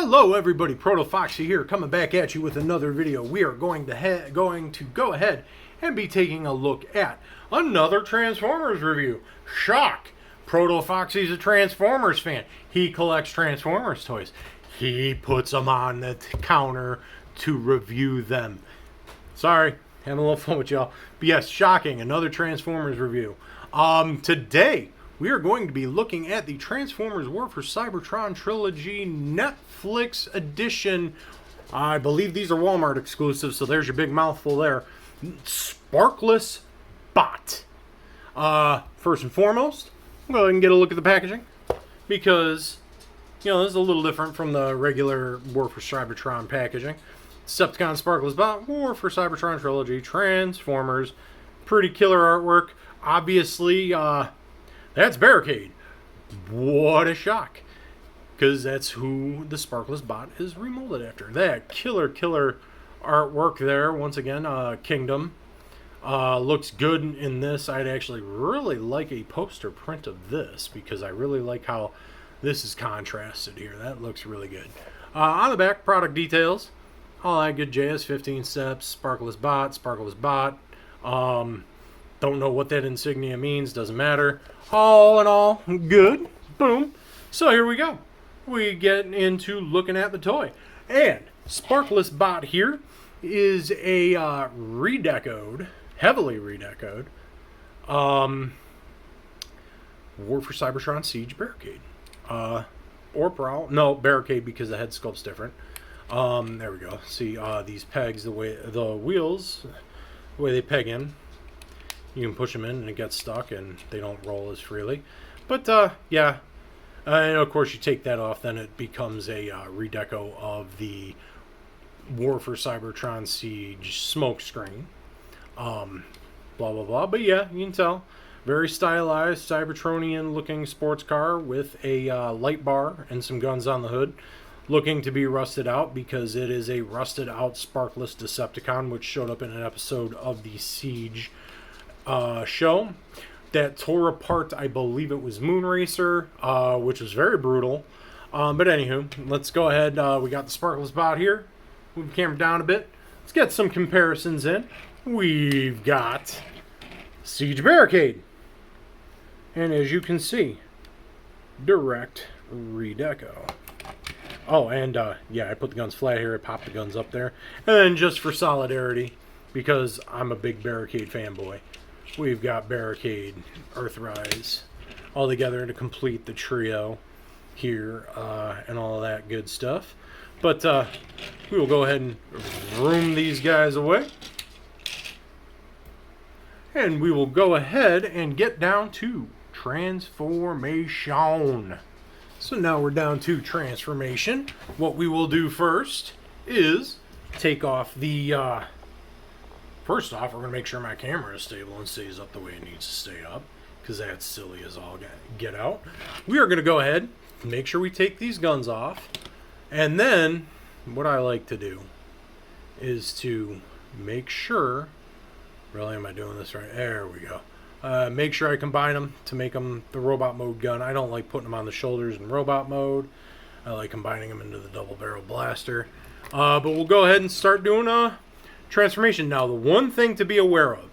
Hello everybody, ProtoFoxy here, coming back at you with another video. We are going to go ahead and be taking a look at another Transformers review. Shock! ProtoFoxy's a Transformers fan. He collects Transformers toys. He puts them on the counter to review them. Sorry, having a little fun with y'all. But yes, shocking, another Transformers review. Today, we are going to be looking at the Transformers War for Cybertron Trilogy Netflix edition. I believe these are Walmart exclusives, so there's your big mouthful there. Sparkless Bot. First and foremost, we'll go ahead and get a look at the packaging, because, you know, this is a little different from the regular War for Cybertron packaging. Decepticon Sparkless Bot, War for Cybertron Trilogy, Transformers. Pretty killer artwork. Obviously, that's Barricade. What a shock. Because that's who the Sparkless Bot is remolded after. That killer artwork there. Once again, Kingdom. Looks good in this. I'd actually really like a poster print of this, because I really like how this is contrasted here. That looks really good. On the back, product details. All that good jazz. 15 steps. Sparkless Bot. Don't know what that insignia means. Doesn't matter. All in all, good. Boom. So here we go. We get into looking at the toy. And Sparkless Bot here is a heavily redecoed War for Cybertron Siege Barricade. Or Prowl. No, Barricade, because the head sculpt's different. There we go. See, these pegs, the wheels, the way they peg in. You can push them in and it gets stuck and they don't roll as freely. But, yeah. And of course you take that off, then it becomes a redeco of the War for Cybertron Siege smoke screen. Blah, blah, blah. But yeah, you can tell. Very stylized, Cybertronian looking sports car with a light bar and some guns on the hood. Looking to be rusted out, because it is a rusted out sparkless Decepticon, which showed up in an episode of the Siege show that tore apart, I believe it was Moonracer, which was very brutal. But anywho, let's go ahead. We got the Sparkless Bot here. Move the camera down a bit. Let's get some comparisons in. We've got Siege Barricade. And as you can see, direct redeco. Oh, and yeah, I put the guns flat here. I popped the guns up there. And then just for solidarity, because I'm a big Barricade fanboy, we've got Barricade, Earthrise, all together to complete the trio here, and all of that good stuff. But we will go ahead and vroom these guys away. And we will go ahead and get down to transformation. So now we're down to transformation. What we will do first is take off the... First off, we're going to make sure my camera is stable and stays up the way it needs to stay up, because that's silly as all get out. We are going to go ahead and make sure we take these guns off. And then, what I like to do is to make sure... Really, am I doing this right? There we go. Make sure I combine them to make them the robot mode gun. I don't like putting them on the shoulders in robot mode. I like combining them into the double barrel blaster. But we'll go ahead and start doing transformation. Now, the one thing to be aware of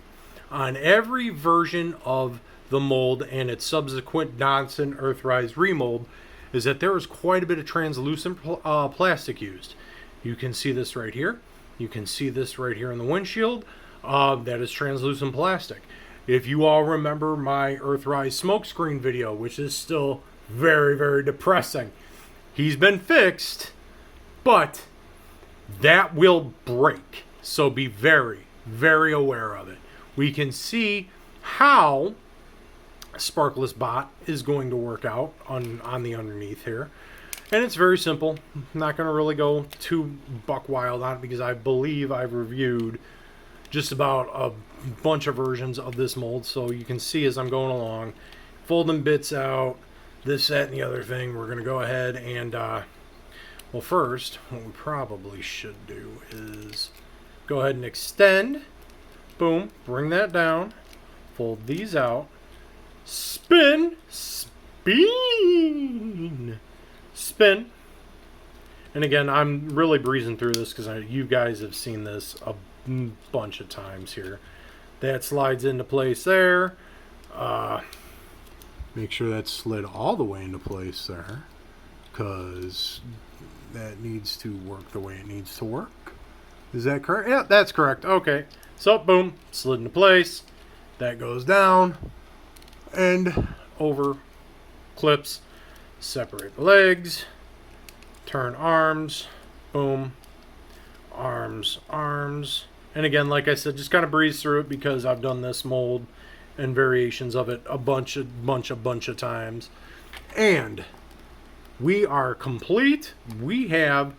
on every version of the mold and its subsequent Donson Earthrise remold is that there is quite a bit of translucent plastic used. You can see this right here. You can see this right here in the windshield. That is translucent plastic. If you all remember my Earthrise smokescreen video, which is still very, very depressing, he's been fixed, but that will break. So be very, very aware of it. We can see how Sparkless Bot is going to work out on the underneath here. And it's very simple. I'm not going to really go too buck wild on it, because I believe I've reviewed just about a bunch of versions of this mold. So you can see as I'm going along, folding bits out, this, that, and the other thing. We're going to go ahead and, well, first, what we probably should do is... go ahead and extend. Boom. Bring that down. Fold these out. Spin. Spin. And again, I'm really breezing through this because you guys have seen this a bunch of times here. That slides into place there. Make sure that's slid all the way into place there, because that needs to work the way it needs to work. Is that correct? Yeah, that's correct. Okay. So, boom, slid into place. That goes down and over, clips, separate the legs, turn arms, boom, arms, arms. And again, like I said, just kind of breeze through it because I've done this mold and variations of it a bunch of times. And we are complete. We have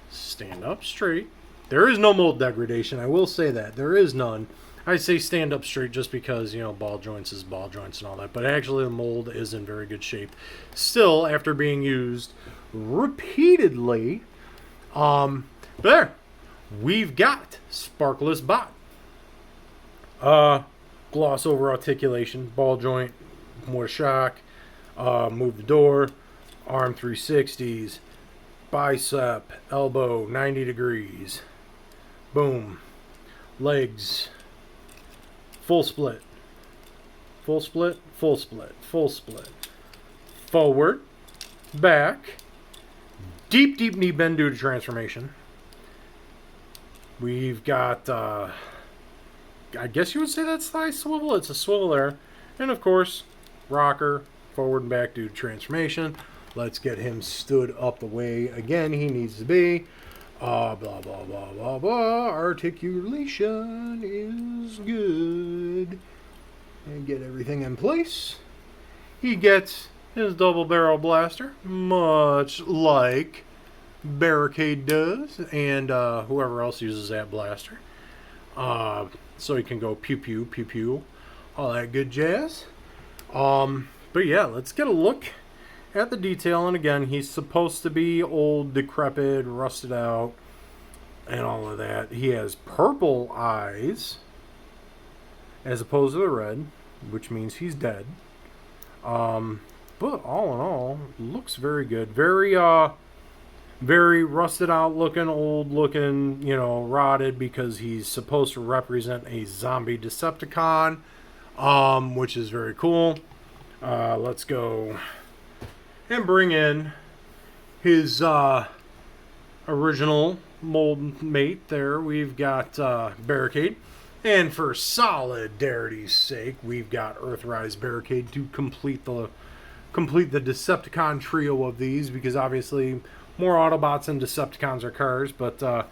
stand up straight. There is no mold degradation. I will say that. There is none. I say stand up straight just because, you know, ball joints is ball joints and all that. But actually the mold is in very good shape. Still, after being used repeatedly. There. We've got Sparkless Bot. Gloss over articulation, ball joint, more shock, move the door, arm 360s, bicep, elbow 90 degrees, boom, legs, full split, full split, full split, full split, forward, back, deep knee bend due to transformation. We've got, I guess you would say that's thigh swivel. It's a swivel there. And of course, rocker, forward and back due to transformation. Let's get him stood up the way, again, he needs to be. Blah, blah, blah, blah, blah. Articulation is good. And get everything in place. He gets his double barrel blaster, much like Barricade does, and whoever else uses that blaster. So he can go pew pew, pew pew, all that good jazz. But yeah, let's get a look at the detail. And again, he's supposed to be old, decrepit, rusted out, and all of that. He has purple eyes as opposed to the red, which means he's dead. But all in all, looks very good. Very rusted out looking, old looking, you know, rotted, because he's supposed to represent a zombie Decepticon, which is very cool. Let's go and bring in his original mold mate there. We've got Barricade. And for solidarity's sake, we've got Earthrise Barricade to complete the Decepticon trio of these, because obviously more Autobots and Decepticons are cars, but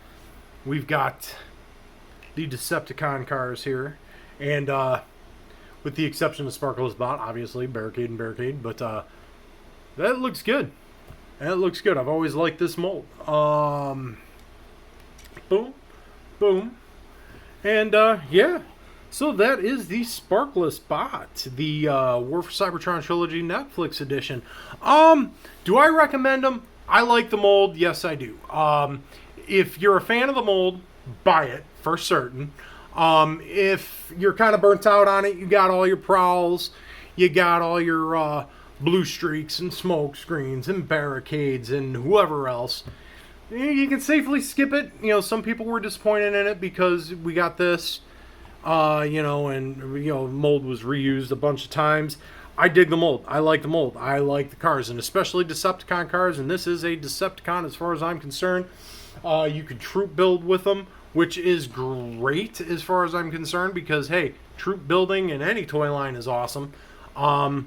we've got the Decepticon cars here. And with the exception of Sparkless Bot, obviously, Barricade and Barricade, but that looks good. That looks good. I've always liked this mold. Boom. Boom. And, yeah. So that is the Sparkless Bot, the War for Cybertron Trilogy Netflix edition. Do I recommend them? I like the mold. Yes, I do. If you're a fan of the mold, buy it for certain. If you're kind of burnt out on it, you got all your prowls, you got all your blue streaks and smoke screens and barricades and whoever else, you can safely skip it. You know, some people were disappointed in it because we got this, you know, and, you know, mold was reused a bunch of times. I dig the mold. I like the mold. I like the cars, and especially Decepticon cars, and this is a Decepticon as far as I'm concerned. You could troop build with them, which is great as far as I'm concerned, because, hey, troop building in any toy line is awesome. I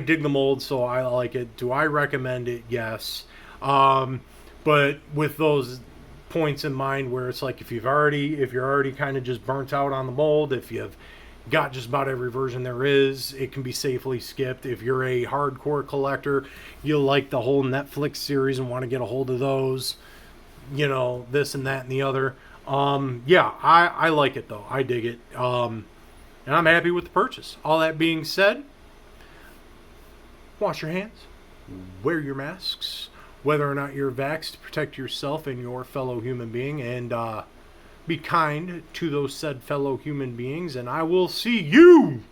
dig the mold, so I like it. Do I recommend it? Yes. But with those points in mind where it's like, if you're already kind of just burnt out on the mold, if you've got just about every version there is, it can be safely skipped. If you're a hardcore collector, you like the whole Netflix series and want to get a hold of those, you know, this and that and the other. Yeah, I like it though. I dig it. And I'm happy with the purchase. All that being said, wash your hands, wear your masks, whether or not you're vaxxed, to protect yourself and your fellow human being, and be kind to those said fellow human beings, and I will see you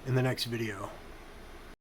in the next video.